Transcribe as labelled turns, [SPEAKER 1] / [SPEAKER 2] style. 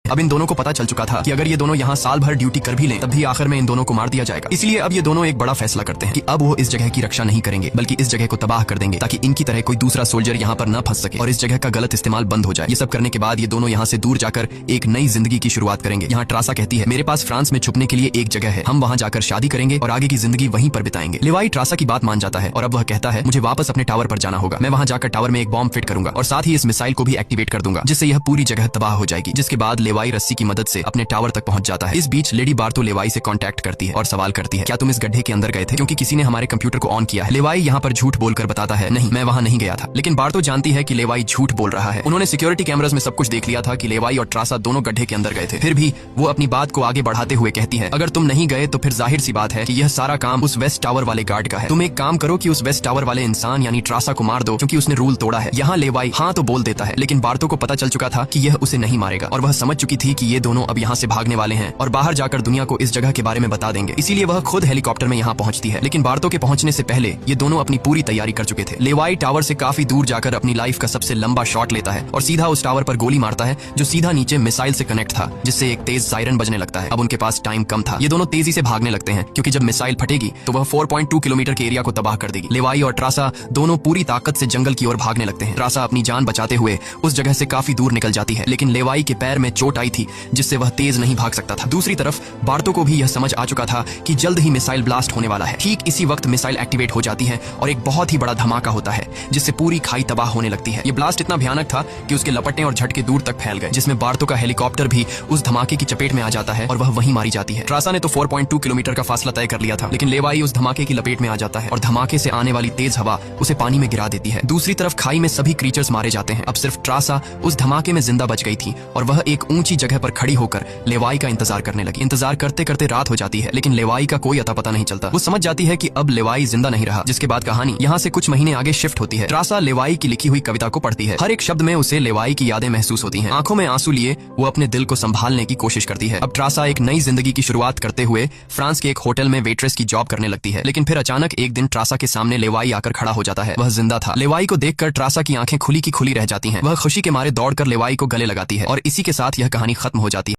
[SPEAKER 1] अब इन दोनों को पता चल चुका था कि अगर ये दोनों यहाँ साल भर ड्यूटी कर भी लें तब भी आखिर में इन दोनों को मार दिया जाएगा। इसलिए अब ये दोनों एक बड़ा फैसला करते हैं कि अब वो इस जगह की रक्षा नहीं करेंगे बल्कि इस जगह को तबाह कर देंगे ताकि इनकी तरह कोई दूसरा सोल्जर यहाँ पर न फंस सके और इस जगह का गलत इस्तेमाल बंद हो जाए। ये सब करने के बाद ये दोनों यहाँ से दूर जाकर एक नई जिंदगी की शुरुआत करेंगे। यहाँ ट्रासा कहती है, मेरे पास फ्रांस में छुपने के लिए एक जगह है, हम वहाँ जाकर शादी करेंगे और आगे की जिंदगी वहीं पर बिताएंगे। लेवाई ट्रासा की बात मान जाता है और अब वह कहता है, मुझे वापस अपने टावर पर जाना होगा। मैं वहाँ जाकर टावर में एक बॉम्ब फिट करूंगा और साथ ही इस मिसाइल को भी एक्टिवेट कर दूंगा जिससे यह पूरी जगह तबाह हो जाएगी। जिसके बाद लेवाई रस्सी की मदद से अपने टावर तक पहुंच जाता है। इस बीच लेडी बार्तो लेवाई से कांटेक्ट करती है और सवाल करती है, क्या तुम इस गड्ढे के अंदर गए थे क्योंकि किसी ने हमारे कंप्यूटर को ऑन किया है। लेवाई यहाँ पर झूठ बोलकर बताता है, नहीं मैं वहाँ नहीं गया था। लेकिन बार्तो जानती है कि लेवाई झूठ बोल रहा है। उन्होंने सिक्योरिटी कैमरास में सब कुछ देख लिया था कि लेवाई और ट्रासा दोनों गड्ढे के अंदर गए थे। फिर भी वो अपनी बात को आगे बढ़ाते हुए कहती है, अगर तुम नहीं गए तो फिर जाहिर सी बात है कि यह सारा काम उस वेस्ट टावर वाले गार्ड का है। तुम एक काम करो कि उस वेस्ट टावर वाले इंसान यानी ट्रासा को मार दो क्योंकि उसने रूल तोड़ा है। यहाँ लेवाई हाँ तो बोल देता है, लेकिन बार्तो को पता चल चुका था कि यह उसे नहीं मारेगा और वह समझ चुकी थी कि ये दोनों अब यहाँ से भागने वाले हैं और बाहर जाकर दुनिया को इस जगह के बारे में बता देंगे। इसीलिए वह खुद हेलीकॉप्टर में यहाँ पहुंचती है। लेकिन बार्तो के पहुंचने से पहले ये दोनों अपनी पूरी तैयारी कर चुके थे। लेवाई टावर से काफी दूर जाकर अपनी लाइफ का सबसे लंबा शॉट लेता है और सीधा उस टावर पर गोली मारता है जो सीधा नीचे मिसाइल से कनेक्ट था, जिससे एक तेज सायरन बजने लगता है। अब उनके पास टाइम कम था। ये दोनों तेजी से भागने लगते हैं क्योंकि जब मिसाइल फटेगी तो वह 4.2 किलोमीटर के एरिया को तबाह कर देगी। लेवाई और ट्रासा दोनों पूरी ताकत से जंगल की ओर भागने लगते हैं। ट्रासा अपनी जान बचाते हुए उस जगह से काफी दूर निकल जाती है, लेकिन लेवाई के पैर में चोट आई थी जिससे वह तेज नहीं भाग सकता था। दूसरी तरफ बार्तो को भी यह समझ आ चुका था कि जल्द ही मिसाइल ब्लास्ट होने वाला है। ठीक इसी वक्त मिसाइल एक्टिवेट हो जाती है और एक बहुत ही बड़ा धमाका होता है जिससे पूरी खाई तबाह होने लगती है। ये ब्लास्ट इतना भयानक था कि उसके लपटने और झटके दूर तक फैल गए, जिसमें बार्तो का हेलीकॉप्टर भी उस धमाके की चपेट में आ जाता है और वह वहीं मारी जाती है। ट्रासा ने तो 4.2 किलोमीटर का फासला तय कर लिया था, लेकिन लेवाई उस धमाके की लपेट में आ जाता है और धमाके से आने वाली तेज हवा उसे पानी में गिरा देती है। दूसरी तरफ खाई में सभी क्रीचर्स मारे जाते हैं। अब सिर्फ ट्रासा उस धमाके में जिंदा बच गई थी और वह एक ऊंची जगह पर खड़ी होकर लेवाई का इंतजार करने लगी। इंतजार करते करते रात हो जाती है, लेकिन लेवाई का कोई अता पता नहीं चलता। वो समझ जाती है कि अब लेवाई जिंदा नहीं रहा, जिसके बाद कहानी यहाँ से कुछ महीने आगे शिफ्ट होती है। ट्रासा लेवाई की लिखी हुई कविता को पढ़ती है। हर एक शब्द में उसे लेवाई की यादें महसूस होती हैं। आंखों में आंसू लिए वो अपने दिल को संभालने की कोशिश करती है। अब ट्रासा एक नई जिंदगी की शुरुआत करते हुए फ्रांस के एक होटल में वेट्रेस की जॉब करने लगती है। लेकिन फिर अचानक एक दिन ट्रासा के सामने लेवाई आकर खड़ा हो जाता है। वह जिंदा था। लेवाई को देखकर ट्रासा की आंखें खुली की खुली रह जाती हैं। वह खुशी के मारे दौड़कर लेवाई को गले लगाती है और इसी के साथ यह कहानी खत्म हो जाती है।